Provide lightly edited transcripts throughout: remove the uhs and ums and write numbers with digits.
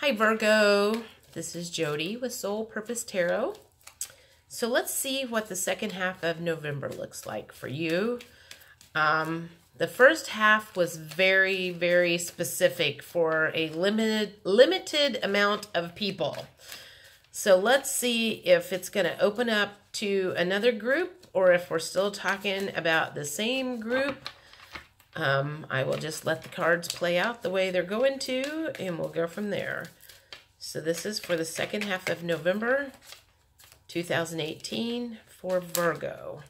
Hi Virgo, this is Jody with Soul Purpose Tarot. So let's see what the second half of November looks like for you. The first half was very, very specific for a limited amount of people. So let's see if it's going to open up to another group or if we're still talking about the same group. I will just let the cards play out the way they're going to, and we'll go from there. So this is for the second half of November 2018 for Virgo.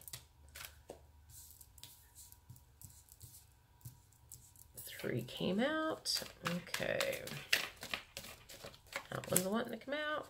3 came out. Okay. That one's wanting to come out.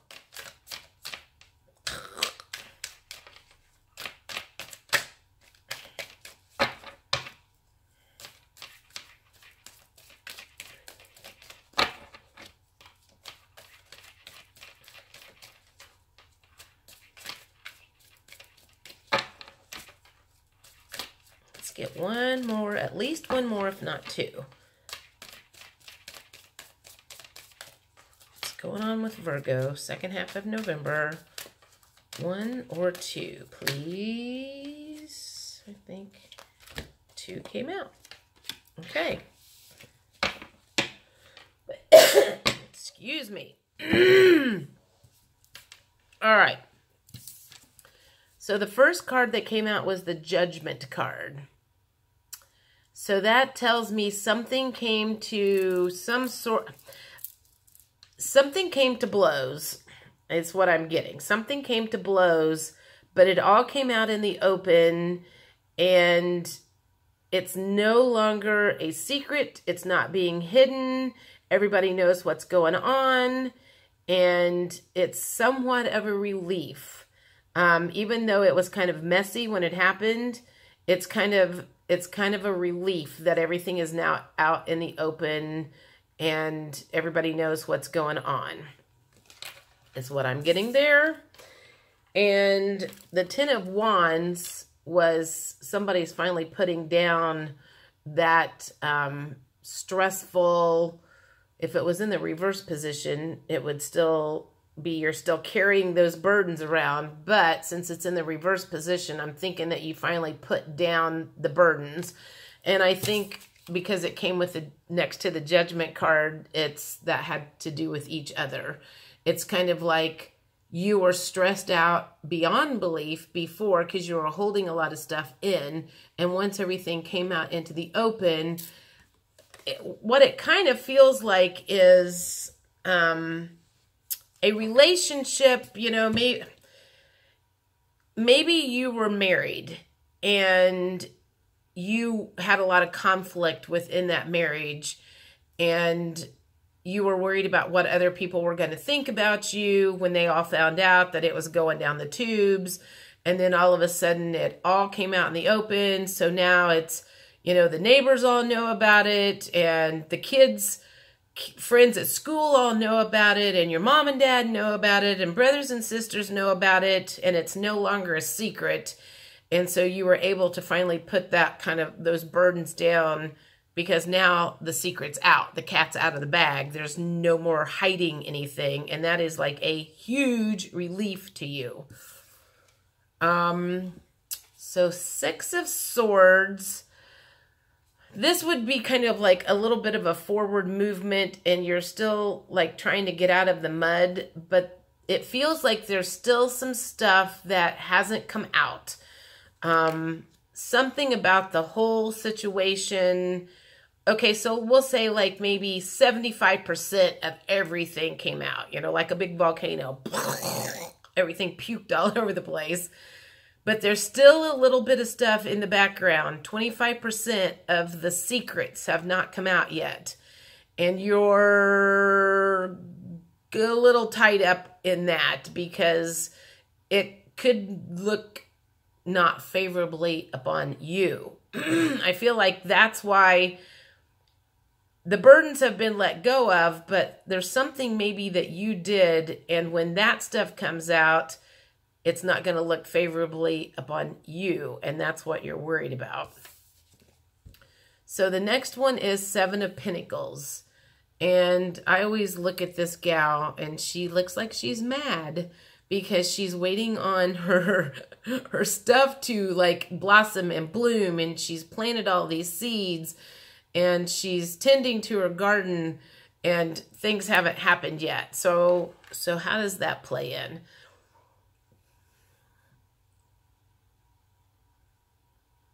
Get one more, at least one more, if not two. What's going on with Virgo, second half of November? 1 or 2, please. I think 2 came out. Okay. Excuse me. All right. So the first card that came out was the Judgment card. So that tells me something came to something came to blows. It's what I'm getting. Something came to blows, but it all came out in the open, and it's no longer a secret. It's not being hidden. Everybody knows what's going on, and it's somewhat of a relief. Even though it was kind of messy when it happened, it's kind of a relief that everything is now out in the open and everybody knows what's going on. Is what I'm getting there. And the Ten of Wands was somebody's finally putting down that stressful, if it was in the reverse position, it would still be you're still carrying those burdens around, but since it's in the reverse position, I'm thinking that you finally put down the burdens. And I think because it came with the next to the Judgment card, that had to do with each other. It's kind of like you were stressed out beyond belief before because you were holding a lot of stuff in, and once everything came out into the open, what it kind of feels like is a relationship, you know, maybe you were married and you had a lot of conflict within that marriage, and you were worried about what other people were going to think about you when they all found out that it was going down the tubes. And then all of a sudden it all came out in the open. So now it's, you know, the neighbors all know about it, and the kids, friends at school all know about it, and your mom and dad know about it, and brothers and sisters know about it, and it's no longer a secret. And so you were able to finally put that those burdens down, because now the secret's out. The cat's out of the bag. There's no more hiding anything, and that is like a huge relief to you. So 6 of Swords. This would be kind of like a little bit of a forward movement, and you're still like trying to get out of the mud, but it feels like there's still some stuff that hasn't come out. Something about the whole situation. Okay, so we'll say like maybe 75% of everything came out, you know, like a big volcano. Everything puked all over the place. But there's still a little bit of stuff in the background. 25% of the secrets have not come out yet. And you're a little tied up in that because it could look not favorably upon you. I feel like that's why the burdens have been let go of, but there's something maybe that you did, and when that stuff comes out, it's not going to look favorably upon you, and that's what you're worried about. So the next one is 7 of Pentacles. And I always look at this gal and she looks like she's mad because she's waiting on her stuff to like blossom and bloom, and she's planted all these seeds and she's tending to her garden and things haven't happened yet. So how does that play in?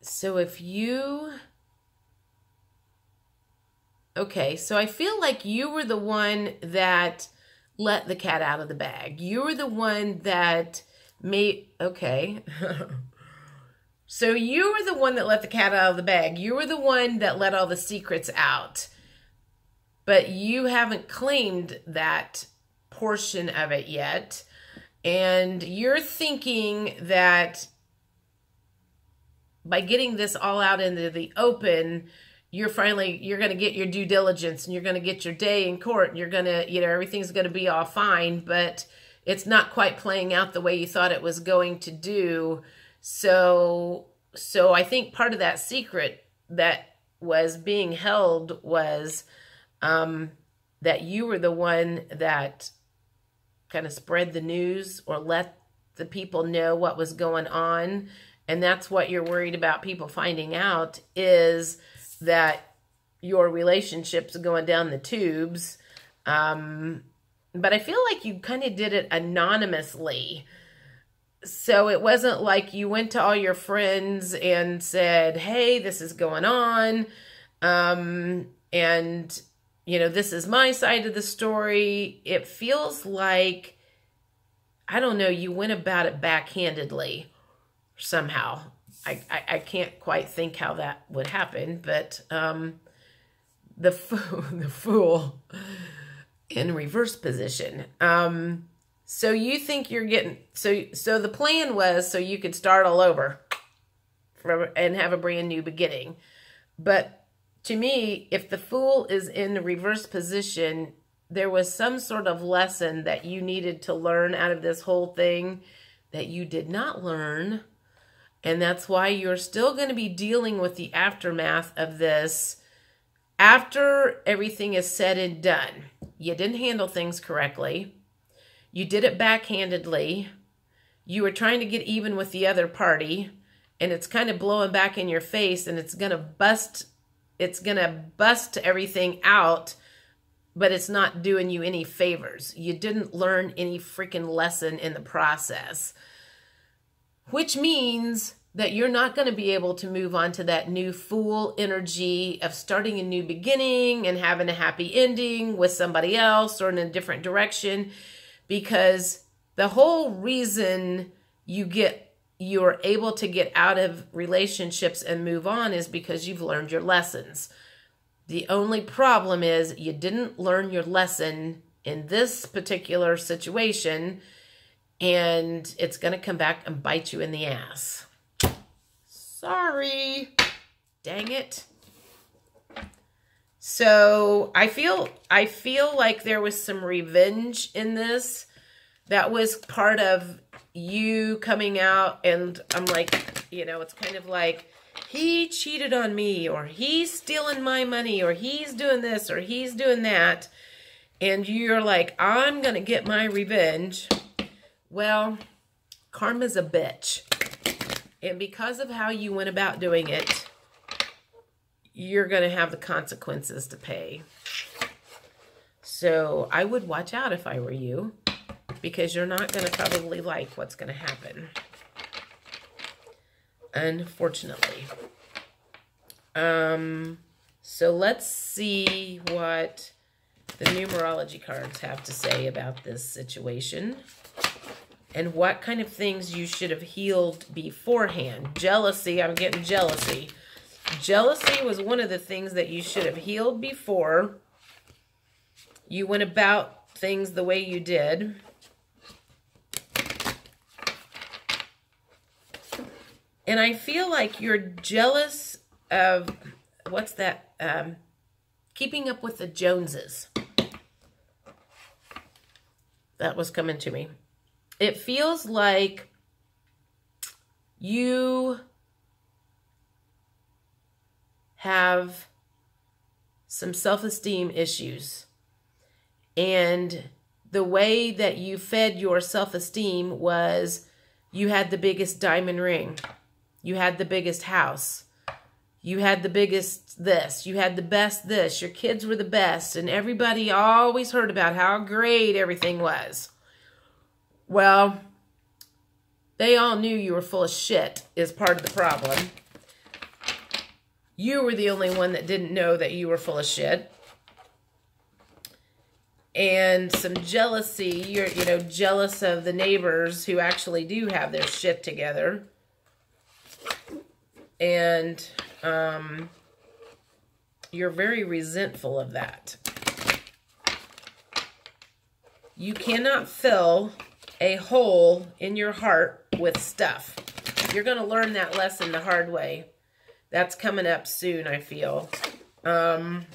So if you... Okay, so I feel like you were the one that let the cat out of the bag. You were the one that made... Okay. So you were the one that let the cat out of the bag. You were the one that let all the secrets out. But you haven't claimed that portion of it yet. And you're thinking that by getting this all out into the open, you're going to get your due diligence and you're going to get your day in court and you're going to, everything's going to be all fine, but it's not quite playing out the way you thought it was going to do. So I think part of that secret that was being held was that you were the one that kind of spread the news or let the people know what was going on. And that's what you're worried about people finding out, is that your relationships are going down the tubes. But I feel like you kind of did it anonymously. So it wasn't like you went to all your friends and said, hey, this is going on. And, this is my side of the story. It feels like, I don't know, you went about it backhandedly somehow. I can't quite think how that would happen, but the fool in reverse position. So you think you're getting, so the plan was so you could start all over and have a brand new beginning. But to me, if the fool is in the reverse position, there was some sort of lesson that you needed to learn out of this whole thing that you did not learn. And that's why you're still going to be dealing with the aftermath of this after everything is said and done. You didn't handle things correctly. You did it backhandedly. You were trying to get even with the other party, and it's kind of blowing back in your face, and it's going to bust everything out, but it's not doing you any favors. You didn't learn any freaking lesson in the process. Which means that you're not going to be able to move on to that new fool energy of starting a new beginning and having a happy ending with somebody else or in a different direction, because the whole reason you're able to get out of relationships and move on is because you've learned your lessons. The only problem is you didn't learn your lesson in this particular situation, and it's going to come back and bite you in the ass. Sorry. Dang it. So I feel like there was some revenge in this. That was part of you coming out, and I'm like, it's kind of like, he cheated on me, or he's stealing my money, or he's doing this, or he's doing that. And you're like, I'm going to get my revenge. Well, karma's a bitch. And because of how you went about doing it, you're going to have the consequences to pay. So I would watch out if I were you, because you're not going to probably like what's going to happen. Unfortunately. So let's see what the numerology cards have to say about this situation. And what kind of things you should have healed beforehand. Jealousy, I'm getting jealousy. Jealousy was one of the things that you should have healed before you went about things the way you did. And I feel like you're jealous of, what's that? Keeping up with the Joneses. That was coming to me. It feels like you have some self-esteem issues. And the way that you fed your self-esteem was you had the biggest diamond ring. You had the biggest house. You had the biggest this. You had the best this. Your kids were the best. And everybody always heard about how great everything was. Well, they all knew you were full of shit is part of the problem. You were the only one that didn't know that you were full of shit. And some jealousy. You're, jealous of the neighbors who actually do have their shit together. And you're very resentful of that. You cannot fill a hole in your heart with stuff. You're going to learn that lesson the hard way. That's coming up soon, I feel. And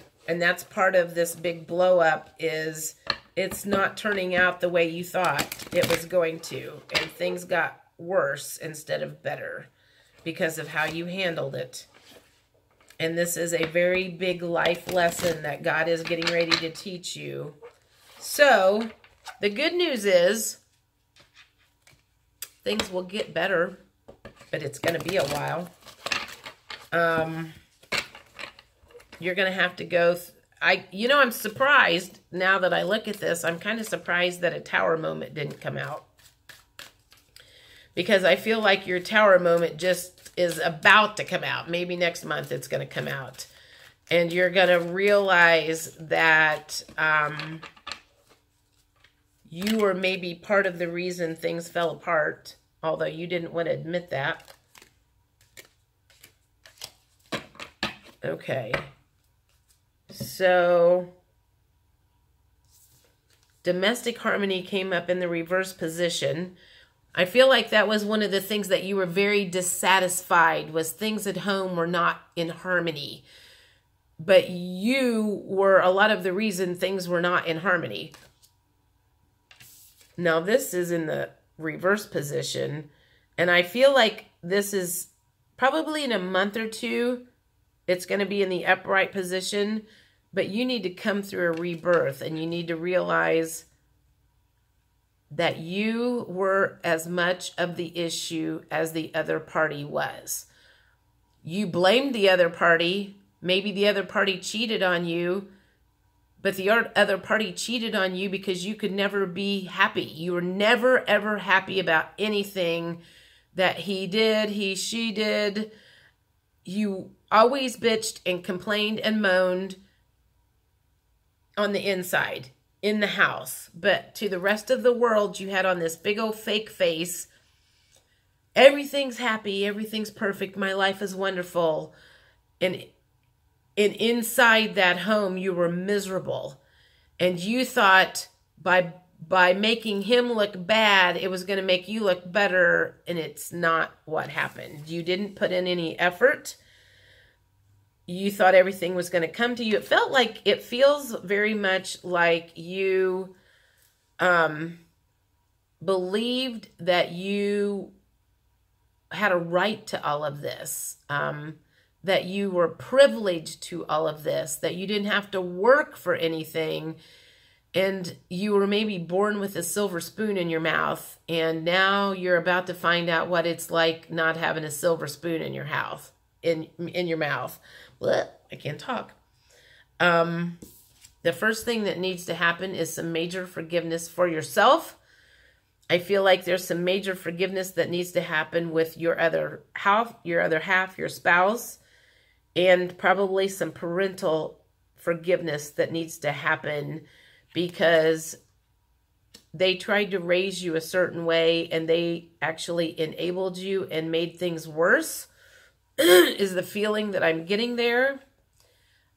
that's part of this big blow up is it's not turning out the way you thought it was going to. And things got worse instead of better because of how you handled it. And this is a very big life lesson that God is getting ready to teach you. So, the good news is things will get better, but it's going to be a while. You're going to have to go... I'm surprised, now that I look at this, I'm kind of surprised that a tower moment didn't come out. Because I feel like your tower moment just is about to come out. Maybe next month it's going to come out. And you're going to realize that you were maybe part of the reason things fell apart, although you didn't want to admit that. Okay. So, domestic harmony came up in the reverse position. I feel like that was one of the things that you were very dissatisfied, was things at home were not in harmony. But you were a lot of the reason things were not in harmony. Now, this is in the reverse position. And I feel like this is probably in a month or two, it's going to be in the upright position. But you need to come through a rebirth. And you need to realize that you were as much of the issue as the other party was. You blamed the other party. Maybe the other party cheated on you. But the other party cheated on you because you could never be happy. You were never, ever happy about anything that he did, she did. You always bitched and complained and moaned on the inside, in the house. But to the rest of the world, you had on this big old fake face. Everything's happy. Everything's perfect. My life is wonderful. And inside that home, you were miserable. And you thought by making him look bad, it was going to make you look better. And it's not what happened. You didn't put in any effort. You thought everything was going to come to you. It feels very much like you believed that you had a right to all of this, that you were privileged to all of this, that you didn't have to work for anything, and you were maybe born with a silver spoon in your mouth, and now you're about to find out what it's like not having a silver spoon in your house, in your mouth. Blech, I can't talk. The first thing that needs to happen is some major forgiveness for yourself. I feel like there's some major forgiveness that needs to happen with your other half, your spouse, and probably some parental forgiveness that needs to happen because they tried to raise you a certain way and they actually enabled you and made things worse. Is the feeling that I'm getting there.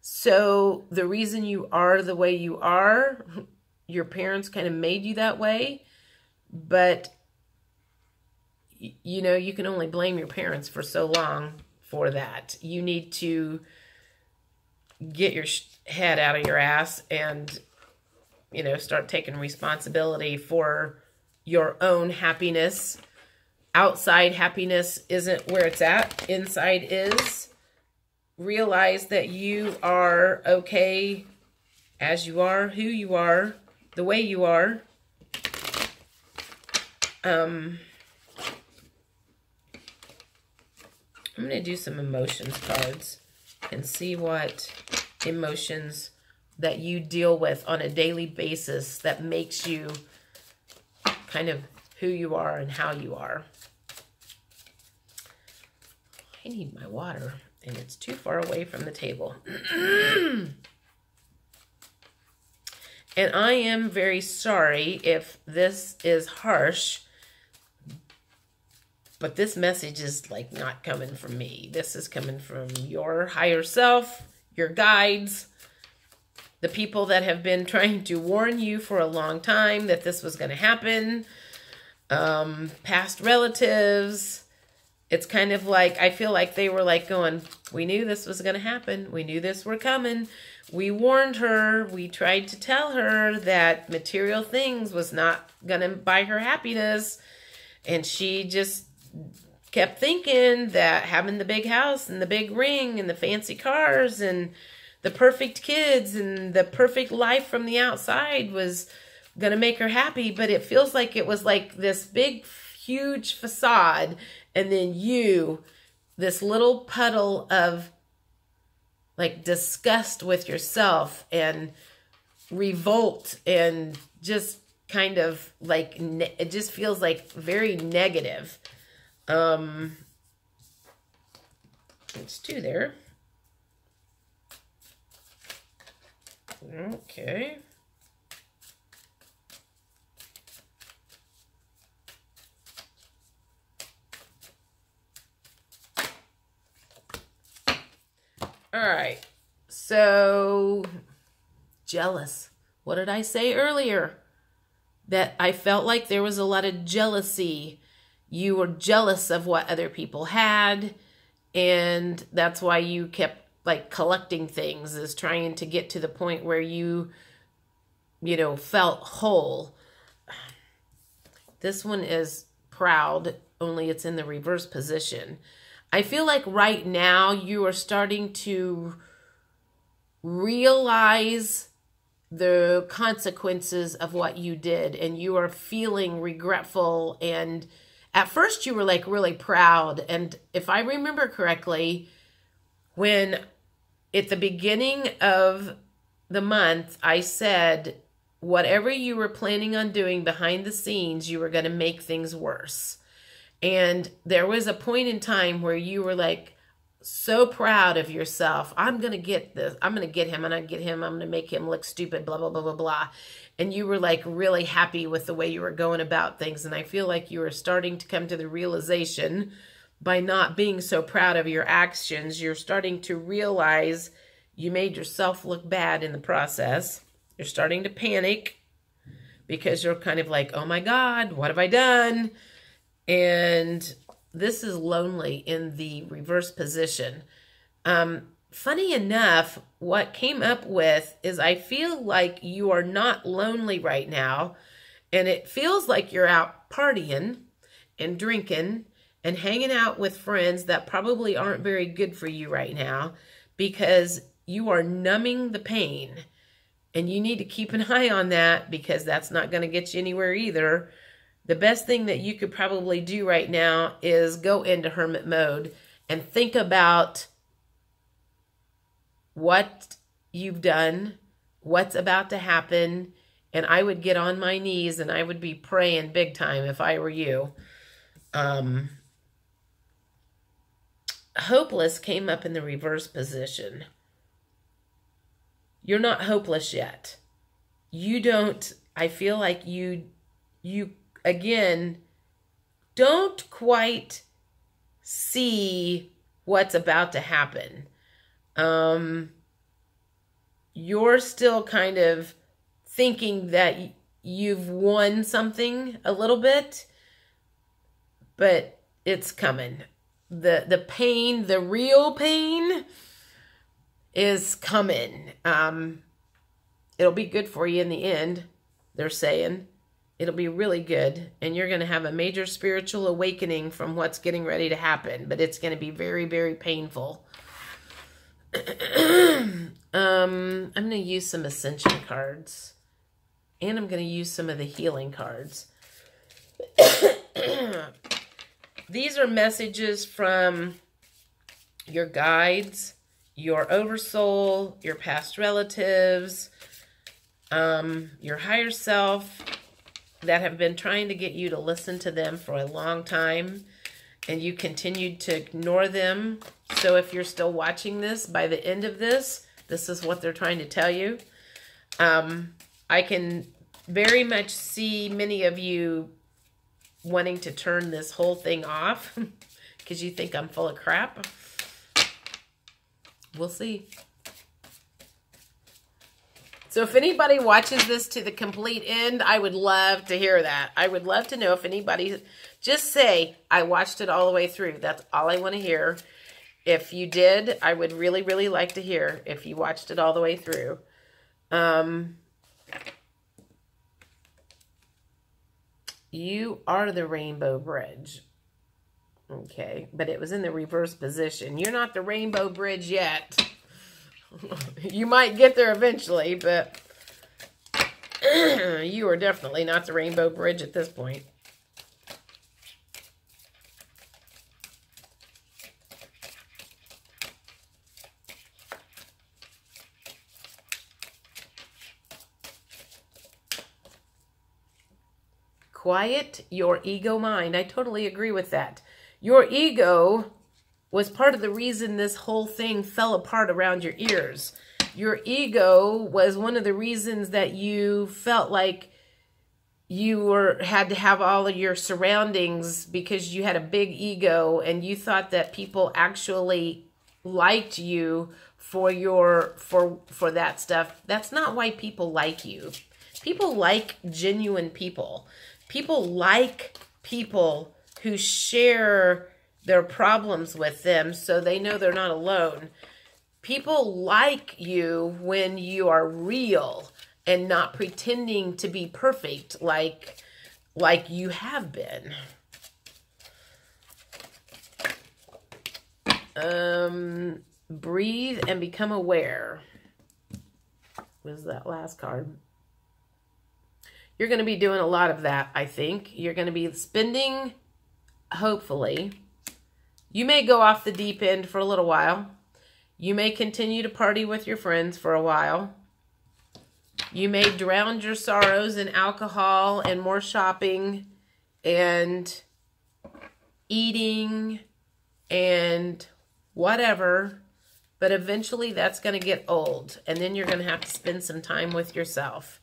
So the reason you are the way you are, your parents kind of made you that way, but you can only blame your parents for so long for that. You need to get your head out of your ass and, start taking responsibility for your own happiness. Outside happiness isn't where it's at. Inside is. Realize that you are okay as you are, who you are, the way you are. I'm going to do some emotions cards and see what emotions that you deal with on a daily basis that makes you kind of who you are and how you are. I need my water, and it's too far away from the table. And I am very sorry if this is harsh, but this message is like not coming from me. This is coming from your higher self, your guides, the people that have been trying to warn you for a long time that this was going to happen, past relatives. It's kind of like, I feel like they were like going, we knew this was going to happen. We knew this were coming. We warned her. We tried to tell her that material things was not going to buy her happiness. And she just kept thinking that having the big house and the big ring and the fancy cars and the perfect kids and the perfect life from the outside was going to make her happy. But it feels like it was like this big, huge facade. And then you, this little puddle of like disgust with yourself and revolt and just kind of like, it just feels like very negative. It's two there. Okay. All right. So, jealous. What did I say earlier? That I felt like there was a lot of jealousy. You were jealous of what other people had, and that's why you kept like collecting things, is trying to get to the point where you know, felt whole. This one is proud, only it's in the reverse position. I feel like right now you are starting to realize the consequences of what you did, and you are feeling regretful. And at first you were like really proud. And if I remember correctly, when at the beginning of the month, I said, whatever you were planning on doing behind the scenes, you were going to make things worse. And there was a point in time where you were like so proud of yourself. I'm going to get this. I'm going to get him, and I get him. I'm going to make him look stupid, blah, blah, blah, blah, blah. And you were like really happy with the way you were going about things. And I feel like you were starting to come to the realization, by not being so proud of your actions, you're starting to realize you made yourself look bad in the process. You're starting to panic because you're kind of like, oh my God, what have I done? And this is lonely in the reverse position. Funny enough, what came up with is I feel like you are not lonely right now. And it feels like you're out partying and drinking and hanging out with friends that probably aren't very good for you right now, because you are numbing the pain. And you need to keep an eye on that, because that's not going to get you anywhere either. The best thing that you could probably do right now is go into hermit mode and think about what you've done, what's about to happen. And I would get on my knees and I would be praying big time if I were you. Hopeless came up in the reverse position. You're not hopeless yet. You don't, I feel like you again, don't quite see what's about to happen. You're still kind of thinking that you've won something a little bit, but it's coming. The pain, the real pain is coming. It'll be good for you in the end, they're saying. It'll be really good, and you're going to have a major spiritual awakening from what's getting ready to happen, but it's going to be very, very painful. I'm going to use some ascension cards, And I'm going to use some of the healing cards. These are messages from your guides, your oversoul, your past relatives, your higher self that have been trying to get you to listen to them for a long time, and you continued to ignore them. So if you're still watching this, by the end of this, this is what they're trying to tell you. I can very much see many of you wanting to turn this whole thing off because you think I'm full of crap. We'll see. So if anybody watches this to the complete end, I would love to hear that. I would love to know if anybody, just say, I watched it all the way through. That's all I want to hear. If you did, I would really, really like to hear if you watched it all the way through. You are the rainbow bridge. Okay, but it was in the reverse position. You're not the rainbow bridge yet. You might get there eventually, but you are definitely not the rainbow bridge at this point. Quiet your ego mind. I totally agree with that. Your ego was part of the reason this whole thing fell apart around your ears. Your ego was one of the reasons that you felt like you had to have all of your surroundings because you had a big ego and you thought that people actually liked you for that stuff. That's not why people like you. People like genuine people. People like people who share their problems with them so they know they're not alone. People like you when you are real and not pretending to be perfect like you have been. Breathe and become aware. What is that last card? You're going to be doing a lot of that, I think. You're going to be spending, hopefully. You may go off the deep end for a little while. You may continue to party with your friends for a while. You may drown your sorrows in alcohol and more shopping and eating and whatever. But eventually that's going to get old. And then you're going to have to spend some time with yourself.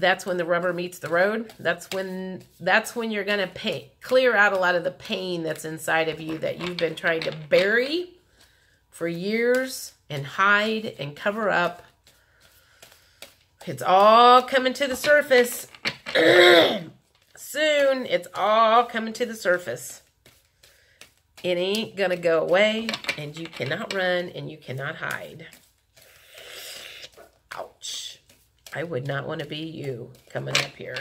That's when the rubber meets the road. That's when you're going to clear out a lot of the pain that's inside of you that you've been trying to bury for years and hide and cover up. It's all coming to the surface. Soon, it's all coming to the surface. It ain't going to go away, and you cannot run and you cannot hide. Ouch. I would not want to be you coming up here.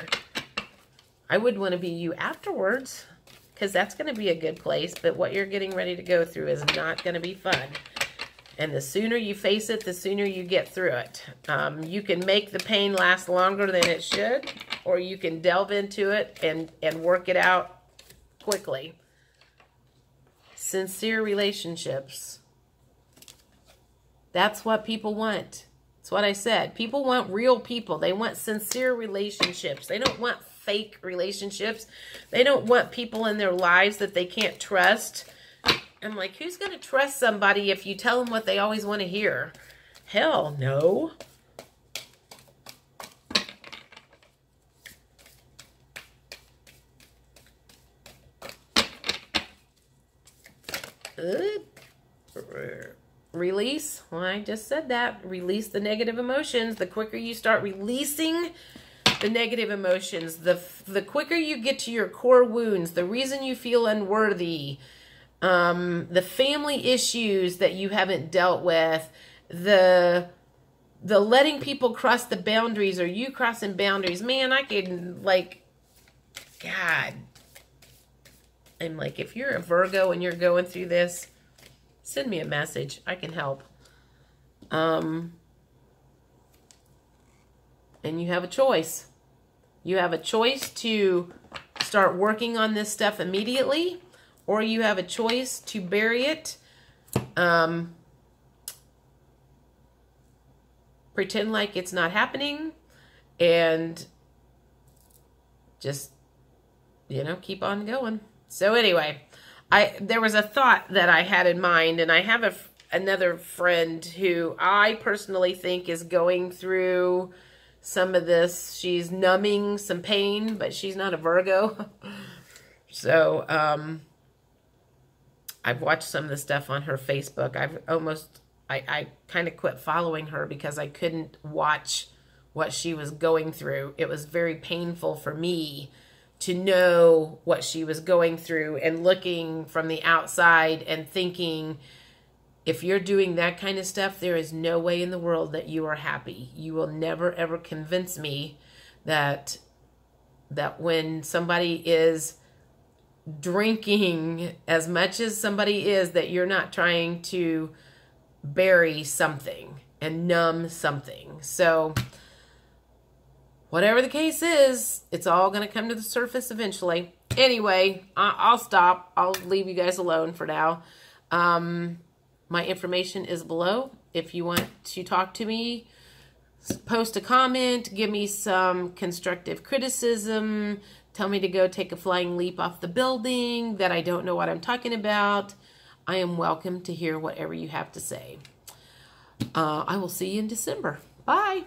I would want to be you afterwards because that's going to be a good place. But what you're getting ready to go through is not going to be fun. And the sooner you face it, the sooner you get through it. You can make the pain last longer than it should, or you can delve into it and work it out quickly. Sincere relationships. That's what people want. That's what I said. People want real people. They want sincere relationships. They don't want fake relationships. They don't want people in their lives that they can't trust. I'm like, who's going to trust somebody if you tell them what they always want to hear? Hell no. Release. Well, I just said that. Release the negative emotions. The quicker you start releasing the negative emotions, the quicker you get to your core wounds, the reason you feel unworthy, the family issues that you haven't dealt with, the letting people cross the boundaries or you crossing boundaries. Man, I can, like, God. I'm like, if you're a Virgo and you're going through this, send me a message. I can help. And you have a choice. You have a choice to start working on this stuff immediately, or you have a choice to bury it, pretend like it's not happening, and just, you know, keep on going. So anyway, there was a thought that I had in mind, and I have another friend who I personally think is going through some of this. She's numbing some pain, but she's not a Virgo. So, I've watched some of the stuff on her Facebook. I kind of quit following her because I couldn't watch what she was going through. It was very painful for me to know what she was going through, and looking from the outside and thinking, if you're doing that kind of stuff, there is no way in the world that you are happy. You will never, ever convince me that when somebody is drinking as much as somebody is, that you're not trying to bury something and numb something. So whatever the case is, it's all going to come to the surface eventually. Anyway, I'll stop. I'll leave you guys alone for now. My information is below. If you want to talk to me, post a comment, give me some constructive criticism, tell me to go take a flying leap off the building, that I don't know what I'm talking about. I am welcome to hear whatever you have to say. I will see you in December. Bye.